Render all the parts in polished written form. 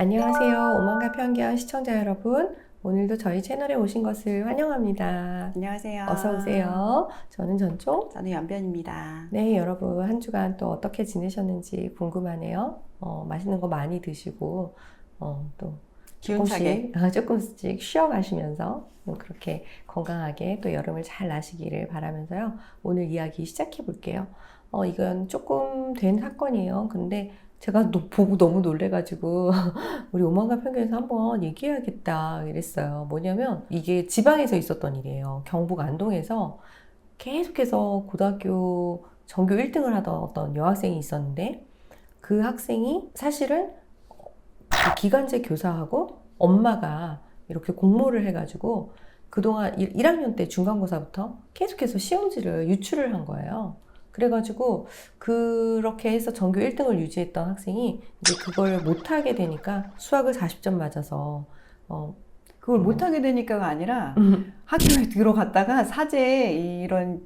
안녕하세요. 오만과 편견 시청자 여러분. 오늘도 저희 채널에 오신 것을 환영합니다. 안녕하세요. 어서 오세요. 저는 전총. 저는 연변입니다. 네, 여러분 한 주간 또 어떻게 지내셨는지 궁금하네요. 맛있는 거 많이 드시고 또 기운차게. 조금씩 쉬어가시면서 그렇게 건강하게 또 여름을 잘 나시기를 바라면서요. 오늘 이야기 시작해 볼게요. 이건 조금 된 사건이에요. 근데 제가 보고 너무 놀래가지고 우리 오만과 편견에서 한번 얘기해야겠다 이랬어요. 뭐냐면 이게 지방에서 있었던 일이에요. 경북 안동에서 계속해서 고등학교 전교 1등을 하던 어떤 여학생이 있었는데 그 학생이 사실은 그 기간제 교사하고 엄마가 이렇게 공모를 해가지고 그동안 1학년 때 중간고사부터 계속해서 시험지를 유출을 한 거예요. 그래가지고 그렇게 해서 전교 1등을 유지했던 학생이 이제 그걸 못하게 되니까 수학을 40점 맞아서 그걸 못하게 되니까가 아니라 학교에 들어갔다가 사제에 이런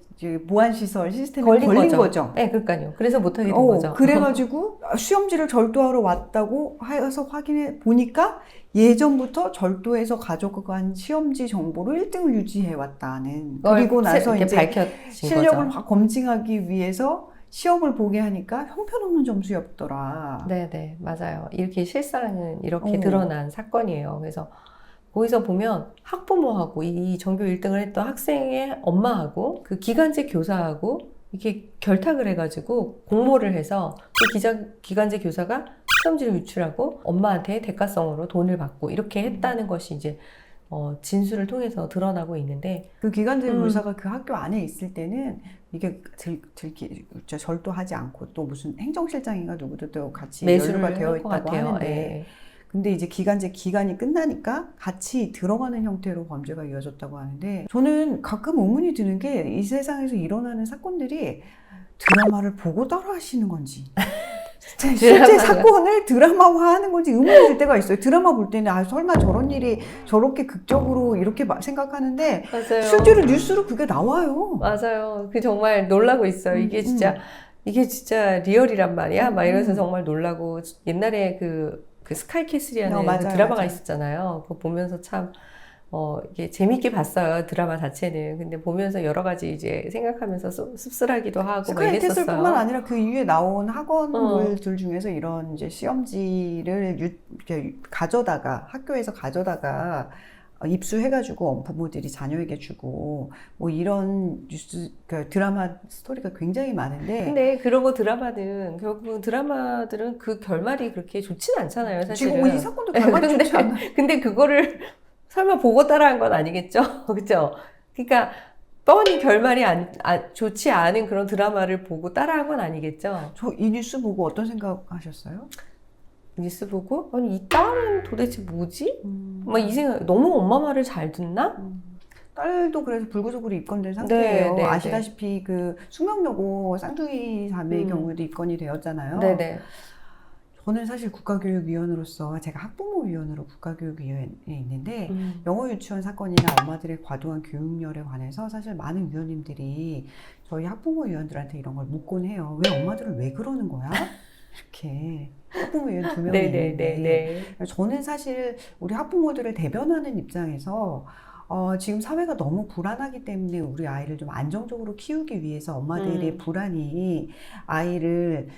보안시설 시스템에 걸린 거죠. 네, 그러니까요. 그래서 못하게 된 거죠. 그래가지고 시험지를 절도하러 왔다고 해서 확인해 보니까 예전부터 절도해서 가져간 시험지 정보로 1등을 유지해 왔다는. 그리고 나서 이제 밝혀진 실력을 거죠. 검증하기 위해서 시험을 보게 하니까 형편없는 점수였더라. 네네, 맞아요. 이렇게 실상은 이렇게 드러난 사건이에요. 그래서 거기서 보면 학부모하고 이 전교 1등을 했던 학생의 엄마하고 그 기간제 교사하고 이렇게 결탁을 해가지고 공모를 해서 그 기간제 교사가 시험지를 유출하고 엄마한테 대가성으로 돈을 받고 이렇게 했다는 것이 이제 진술을 통해서 드러나고 있는데 그 기간제 교사가 그 학교 안에 있을 때는 이게 절도하지 않고 또 무슨 행정실장인가 누구도 또 같이 연루가 되어 있다고 하는데 예. 근데 이제 기간제 기간이 끝나니까 같이 들어가는 형태로 범죄가 이어졌다고 하는데 저는 가끔 의문이 드는 게 이 세상에서 일어나는 사건들이 드라마를 보고 따라 하시는 건지 실제 사건을 드라마화하는 건지 의문이 들 때가 있어요. 드라마 볼 때는 설마 저런 일이 저렇게 극적으로 이렇게 생각하는데 맞아요. 실제로 뉴스로 그게 나와요. 맞아요. 그 정말 놀라고 있어요. 이게 진짜 리얼이란 말이야? 막 이러면서 정말 놀라고 옛날에 그 스카이캐슬이라는 맞아요, 그 드라마가 맞아요. 있었잖아요. 그거 보면서 참 이게 재밌게 봤어요. 드라마 자체는. 근데 보면서 여러 가지 이제 생각하면서 씁쓸하기도 하고 막 이랬었어요. 스카이캐슬뿐만 아니라 그 이후에 나온 학원물들 중에서 이런 이제 시험지를 이렇게 학교에서 가져다가 입수해가지고 부모들이 자녀에게 주고 뭐 이런 뉴스 드라마 스토리가 굉장히 많은데 근데 그러고 드라마는 결국은 드라마들은 그 결말이 그렇게 좋진 않잖아요. 사실은. 지금 이 사건도 결말이 좋지 않아요. 근데 그거를 설마 보고 따라한 건 아니겠죠? 그렇죠? 그러니까 뻔히 결말이 좋지 않은 그런 드라마를 보고 따라한 건 아니겠죠? 저 이 뉴스 보고 어떤 생각하셨어요? 뉴스 보고 아니 이 딸은 도대체 뭐지? 막 이 생각 너무 엄마 말을 잘 듣나? 딸도 그래서 불구속으로 입건된 상태예요. 네, 아시다시피 그 숙명여고 쌍둥이 자매의 경우에도 입건이 되었잖아요. 네네. 저는 사실 국가교육위원으로서 제가 학부모위원으로 국가교육위원회에 있는데 영어 유치원 사건이나 엄마들의 과도한 교육열에 관해서 사실 많은 위원님들이 저희 학부모위원들한테 이런 걸 묻곤 해요. 왜 엄마들은 왜 그러는 거야? 이렇게 학부모위원 2명이 있는데 저는 사실 우리 학부모들을 대변하는 입장에서 지금 사회가 너무 불안하기 때문에 우리 아이를 좀 안정적으로 키우기 위해서 엄마들의 불안이 아이를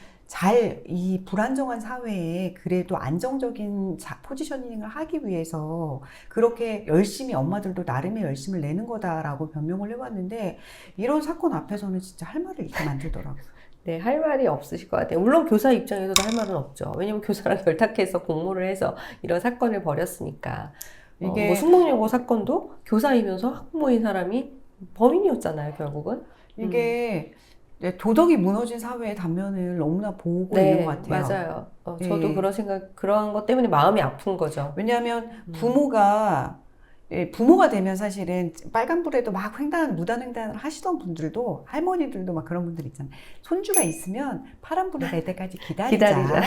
이 불안정한 사회에 그래도 안정적인 포지셔닝을 하기 위해서 그렇게 열심히 엄마들도 나름의 열심을 내는 거다라고 변명을 해왔는데 이런 사건 앞에서는 진짜 할 말을 잃게 만들더라고요. 네, 할 말이 없으실 것 같아요. 물론 교사 입장에서도 할 말은 없죠. 왜냐면 교사랑 결탁해서 공모를 해서 이런 사건을 벌였으니까. 이게 뭐 숙명여고 사건도 교사이면서 학부모인 사람이 범인이었잖아요, 결국은. 이게 도덕이 무너진 사회의 단면을 너무나 보고 있는 것 같아요. 맞아요. 저도 그런 것 때문에 마음이 아픈 거죠. 왜냐하면 부모가 되면 사실은 빨간불에도 막 무단횡단을 하시던 분들도 할머니들도 막 그런 분들 있잖아요. 손주가 있으면 파란불이 될 때까지 기다리자.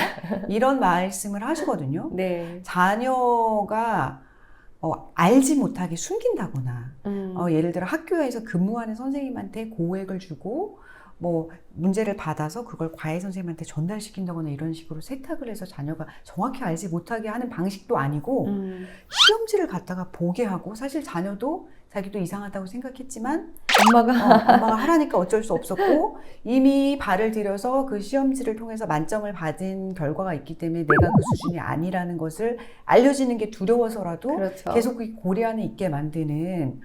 이런 말씀을 하시거든요. 네. 자녀가 알지 못하게 숨긴다거나 예를 들어 학교에서 근무하는 선생님한테 고액을 주고 뭐 문제를 받아서 그걸 과외 선생님한테 전달시킨다거나 이런 식으로 세탁을 해서 자녀가 정확히 알지 못하게 하는 방식도 아니고 시험지를 갖다가 보게 하고 사실 자녀도 자기도 이상하다고 생각했지만 엄마가 하라니까 어쩔 수 없었고 이미 발을 들여서 그 시험지를 통해서 만점을 받은 결과가 있기 때문에 내가 그 수준이 아니라는 것을 알려지는 게 두려워서라도 그렇죠. 계속 이 고리 안에 있게 만드는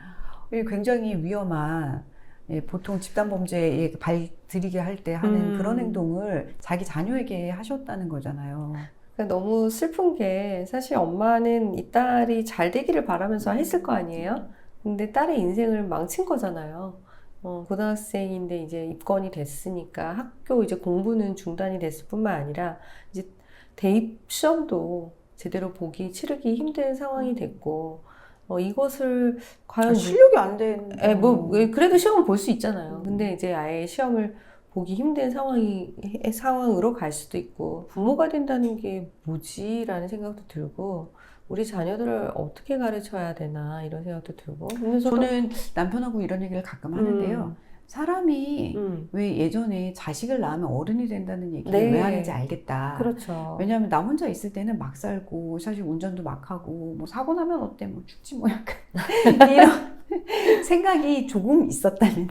굉장히 위험한 보통 집단범죄에 발 들이게 할 때 하는 그런 행동을 자기 자녀에게 하셨다는 거잖아요. 그러니까 너무 슬픈 게 사실 엄마는 이 딸이 잘 되기를 바라면서 했을 거 아니에요? 근데 딸의 인생을 망친 거잖아요. 고등학생인데 이제 입건이 됐으니까 학교 이제 공부는 중단이 됐을 뿐만 아니라 이제 대입 시험도 제대로 치르기 힘든 상황이 됐고, 이것을 과연 실력이 안 된. 그래도 시험을 볼 수 있잖아요. 근데 이제 아예 시험을 보기 힘든 상황으로 갈 수도 있고, 부모가 된다는 게 뭐지라는 생각도 들고, 우리 자녀들을 어떻게 가르쳐야 되나 이런 생각도 들고. 그래서 저는 남편하고 이런 얘기를 가끔 하는데요. 사람이 왜 예전에 자식을 낳으면 어른이 된다는 얘기를 네. 왜 하는지 알겠다. 그렇죠. 왜냐하면 나 혼자 있을 때는 막 살고 사실 운전도 막 하고 뭐 사고 나면 어때 뭐 죽지 뭐 약간 이런 생각이 조금 있었다면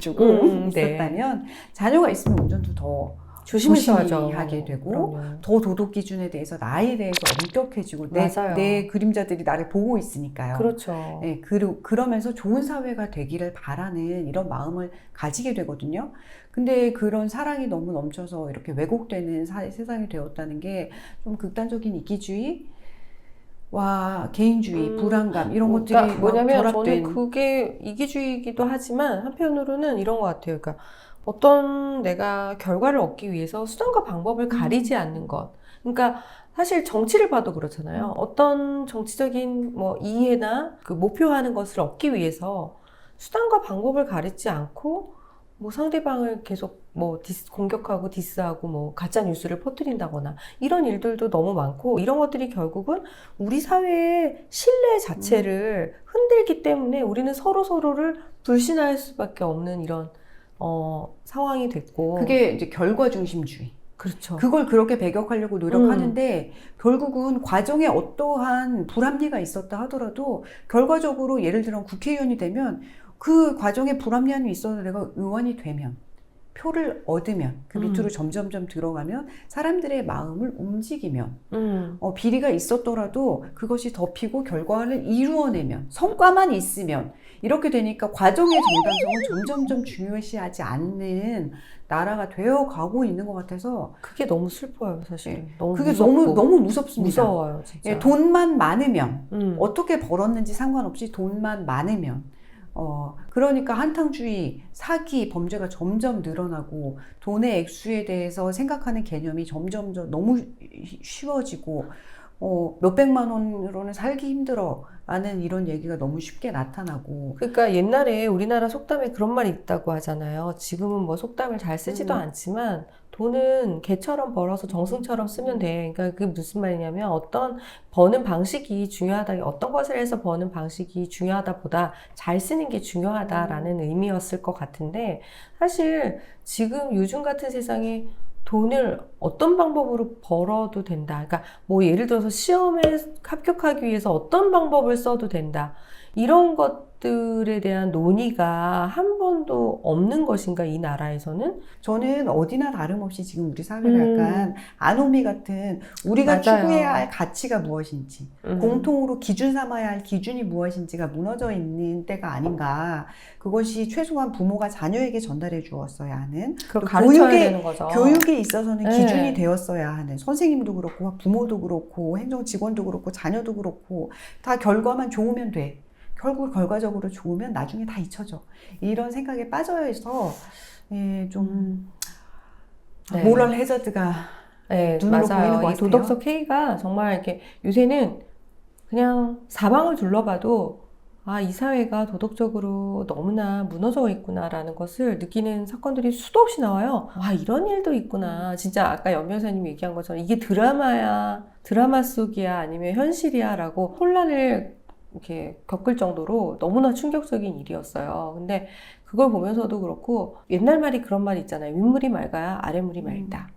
있었다면 자녀가 있으면 운전도 더 조심해서 하게 되고 그럼요. 더 도덕 기준에 대해서 나에 대해서 엄격해지고 맞아요. 내 그림자들이 나를 보고 있으니까요. 그렇죠. 네, 그러면서 좋은 사회가 되기를 바라는 이런 마음을 가지게 되거든요. 근데 그런 사랑이 너무 넘쳐서 이렇게 왜곡되는 세상이 되었다는 게 좀 극단적인 이기주의와 개인주의, 불안감 이런 것들이 그러니까 뭐냐면 결합된. 저는 그게 이기주의이기도 하지만 한편으로는 이런 것 같아요. 그러니까 어떤 내가 결과를 얻기 위해서 수단과 방법을 가리지 않는 것. 그러니까 사실 정치를 봐도 그렇잖아요. 어떤 정치적인 뭐 이해나 그 목표하는 것을 얻기 위해서 수단과 방법을 가리지 않고 뭐 상대방을 계속 뭐 공격하고 디스하고 뭐 가짜 뉴스를 퍼뜨린다거나 이런 일들도 너무 많고, 이런 것들이 결국은 우리 사회의 신뢰 자체를 흔들기 때문에 우리는 서로를 불신할 수밖에 없는 이런 상황이 됐고. 그게 이제 결과 중심주의. 그렇죠. 그걸 그렇게 배격하려고 노력하는데 결국은 과정에 어떠한 불합리가 있었다 하더라도 결과적으로 예를 들어 국회의원이 되면 그 과정에 불합리함이 있어도 내가 의원이 되면 표를 얻으면 그 밑으로 점점점 들어가면 사람들의 마음을 움직이면 비리가 있었더라도 그것이 덮이고 결과를 이루어내면 성과만 있으면 이렇게 되니까 과정의 정당성은 점점점 중요시하지 않는 나라가 되어가고 있는 것 같아서 그게 너무 슬퍼요, 사실. 그게 너무 무섭습니다. 무서워요, 진짜. 돈만 많으면 어떻게 벌었는지 상관없이 돈만 많으면 그러니까 한탕주의, 사기, 범죄가 점점 늘어나고 돈의 액수에 대해서 생각하는 개념이 점점 너무 쉬워지고 몇백만 원으로는 살기 힘들어 라는 이런 얘기가 너무 쉽게 나타나고. 그러니까 옛날에 우리나라 속담에 그런 말이 있다고 하잖아요. 지금은 뭐 속담을 잘 쓰지도 않지만 돈은 개처럼 벌어서 정승처럼 쓰면 돼. 그러니까 그게 무슨 말이냐면 어떤 버는 방식이 중요하다, 어떤 것을 해서 버는 방식이 중요하다보다 잘 쓰는 게 중요하다라는 의미였을 것 같은데, 사실 지금 요즘 같은 세상에 돈을 어떤 방법으로 벌어도 된다. 그러니까 뭐 예를 들어서 시험에 합격하기 위해서 어떤 방법을 써도 된다. 이런 것들에 대한 논의가 한 번도 없는 것인가, 이 나라에서는? 저는 어디나 다름없이 지금 우리 사회가 약간 아노미 같은 우리가 맞아요. 추구해야 할 가치가 무엇인지 공통으로 기준 삼아야 할 기준이 무엇인지가 무너져 있는 때가 아닌가. 그것이 최소한 부모가 자녀에게 전달해 주었어야 하는, 그걸 가르쳐야 되는 거죠. 교육에 있어서는 네. 기준이 되었어야 하는, 선생님도 그렇고 부모도 그렇고 행정 직원도 그렇고 자녀도 그렇고 다 결과만 좋으면 돼. 결국 결과적으로 좋으면 나중에 다 잊혀져. 이런 생각에 빠져 있어 좀 네. 모럴 해저드가 네, 눈으로 맞아요. 보이는 것 이 같아요. 도덕적 해이가 정말 이렇게 요새는 그냥 사방을 둘러봐도 이 사회가 도덕적으로 너무나 무너져 있구나라는 것을 느끼는 사건들이 수도 없이 나와요. 이런 일도 있구나. 진짜 아까 연 변호사님이 얘기한 것처럼 이게 드라마야, 드라마 속이야, 아니면 현실이야 라고 혼란을 이렇게 겪을 정도로 너무나 충격적인 일이었어요. 근데 그걸 보면서도 그렇고 옛날 말이 그런 말이 있잖아요. 윗물이 맑아야 아랫물이 맑다.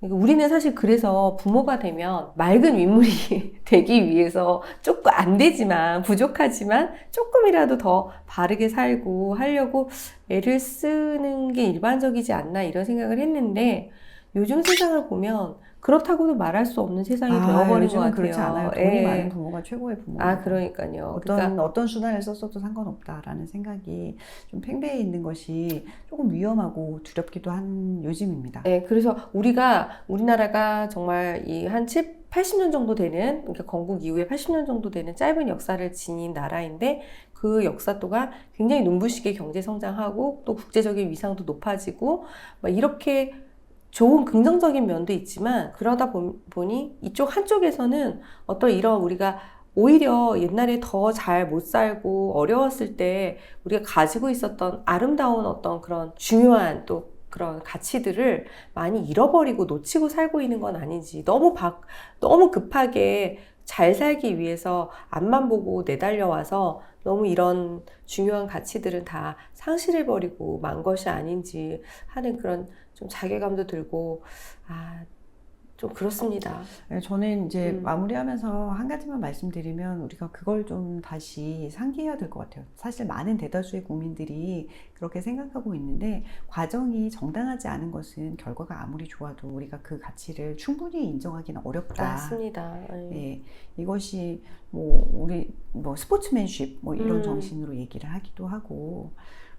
그러니까 우리는 사실 그래서 부모가 되면 맑은 윗물이 되기 위해서 조금 안 되지만 부족하지만 조금이라도 더 바르게 살고 하려고 애를 쓰는 게 일반적이지 않나 이런 생각을 했는데 요즘 세상을 보면 그렇다고도 말할 수 없는 세상이 되어버린 것 요즘은 같아요. 그렇지 않아요. 돈이 많은 부모가 최고의 부모예요. 그러니까요. 어떤 수단을 썼어도 상관없다라는 생각이 좀 팽배해 있는 것이 조금 위험하고 두렵기도 한 요즘입니다. 네, 그래서 우리나라가 정말 이 한 80년 정도 되는, 그러니까 건국 이후에 80년 정도 되는 짧은 역사를 지닌 나라인데 그 역사 동안 굉장히 눈부시게 경제 성장하고 또 국제적인 위상도 높아지고 막 이렇게 좋은 긍정적인 면도 있지만 그러다 보니 이쪽 한쪽에서는 어떤 이런 우리가 오히려 옛날에 더 잘 못 살고 어려웠을 때 우리가 가지고 있었던 아름다운 어떤 그런 중요한 또 그런 가치들을 많이 잃어버리고 놓치고 살고 있는 건 아닌지 너무 급하게 잘 살기 위해서 앞만 보고 내달려와서 너무 이런 중요한 가치들은 다 상실해버리고 만 것이 아닌지 하는 그런 좀 자괴감도 들고 좀 그렇습니다. 저는 이제 마무리하면서 한 가지만 말씀드리면 우리가 그걸 좀 다시 상기해야 될 것 같아요. 사실 많은 대다수의 국민들이 그렇게 생각하고 있는데 과정이 정당하지 않은 것은 결과가 아무리 좋아도 우리가 그 가치를 충분히 인정하기는 어렵다. 맞습니다. 네, 이것이 우리 스포츠맨십 이런 정신으로 얘기를 하기도 하고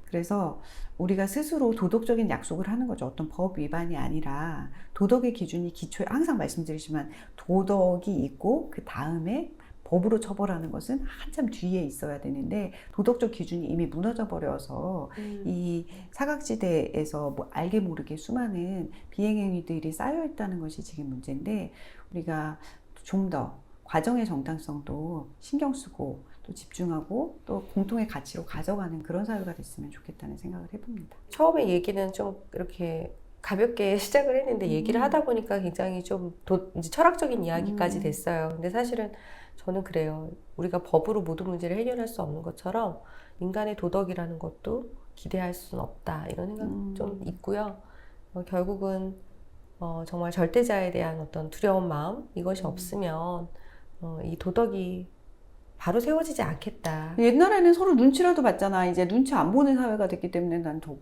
그래서 우리가 스스로 도덕적인 약속을 하는 거죠. 어떤 법 위반이 아니라 도덕의 기준이 기초에 항상 말씀드리지만 도덕이 있고 그 다음에 법으로 처벌하는 것은 한참 뒤에 있어야 되는데 도덕적 기준이 이미 무너져 버려서 이 사각지대에서 알게 모르게 수많은 비행행위들이 쌓여 있다는 것이 지금 문제인데 우리가 좀 더 과정의 정당성도 신경 쓰고 또 집중하고 또 공통의 가치로 가져가는 그런 사회가 됐으면 좋겠다는 생각을 해봅니다. 처음에 얘기는 좀 이렇게 가볍게 시작을 했는데 얘기를 하다 보니까 굉장히 좀 이제 철학적인 이야기까지 됐어요. 근데 사실은 저는 그래요. 우리가 법으로 모든 문제를 해결할 수 없는 것처럼 인간의 도덕이라는 것도 기대할 수는 없다. 이런 생각 좀 있고요. 결국은 정말 절대자에 대한 어떤 두려운 마음 이것이 없으면 이 도덕이 바로 세워지지 않겠다. 옛날에는 서로 눈치라도 봤잖아. 이제 눈치 안 보는 사회가 됐기 때문에 난 더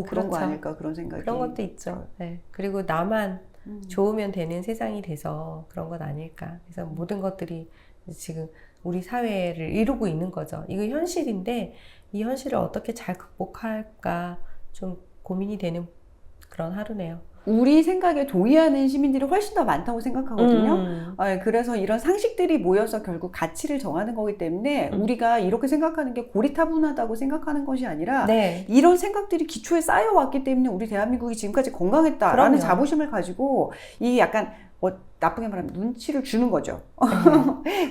그런 거 아닐까 그런 생각이. 그런 것도 있죠. 네. 그리고 나만 좋으면 되는 세상이 돼서 그런 것 아닐까. 그래서 모든 것들이 지금 우리 사회를 이루고 있는 거죠. 이거 현실인데 이 현실을 어떻게 잘 극복할까 좀 고민이 되는 그런 하루네요. 우리 생각에 동의하는 시민들이 훨씬 더 많다고 생각하거든요. 그래서 이런 상식들이 모여서 결국 가치를 정하는 거기 때문에 우리가 이렇게 생각하는 게 고리타분하다고 생각하는 것이 아니라 이런 생각들이 기초에 쌓여왔기 때문에 우리 대한민국이 지금까지 건강했다라는 자부심을 가지고 이 약간 나쁘게 말하면 눈치를 주는 거죠.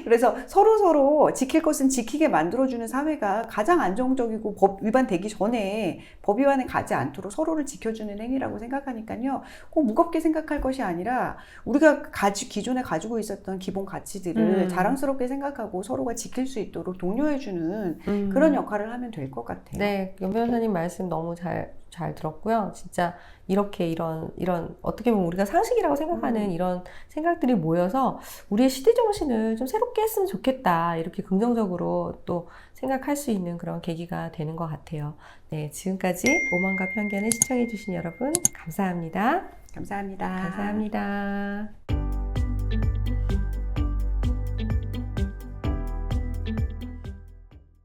그래서 서로 지킬 것은 지키게 만들어주는 사회가 가장 안정적이고 법 위반되기 전에 법 위반에 가지 않도록 서로를 지켜주는 행위라고 생각하니까요. 꼭 무겁게 생각할 것이 아니라 우리가 기존에 가지고 있었던 기본 가치들을 자랑스럽게 생각하고 서로가 지킬 수 있도록 독려해주는 그런 역할을 하면 될 것 같아요. 네, 연 변호사님 말씀 너무 잘 들었고요. 진짜 이렇게 이런 어떻게 보면 우리가 상식이라고 생각하는 이런 생각들이 모여서 우리의 시대 정신을 좀 새롭게 했으면 좋겠다. 이렇게 긍정적으로 또 생각할 수 있는 그런 계기가 되는 것 같아요. 네, 지금까지 오만과 편견을 시청해주신 여러분 감사합니다. 감사합니다. 감사합니다.